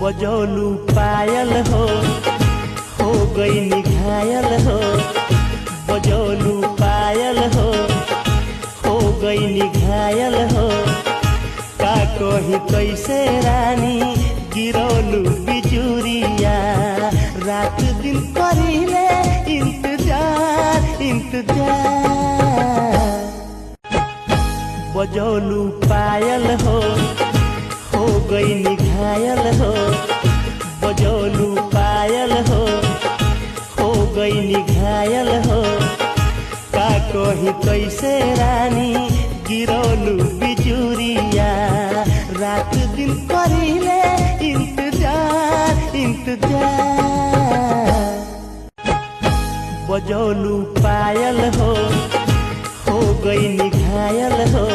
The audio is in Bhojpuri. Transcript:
बजौलू पायल हो गई निघायल हो। बजौलू पायल हो गई निघायल हो। का कही कैसे रानी गिरौलू बिजुरिया। रात दिन करीले इंतजार इंतजार। बजौलू पायल हो गई निघायल हो। बजौलू पायल हो गई निघायल हो। का कही कैसे रानी गिरौलू बिजुरिया। रात दिन करीले इंतजार इंतजार। बजौलू पायल हो गई निघायल हो।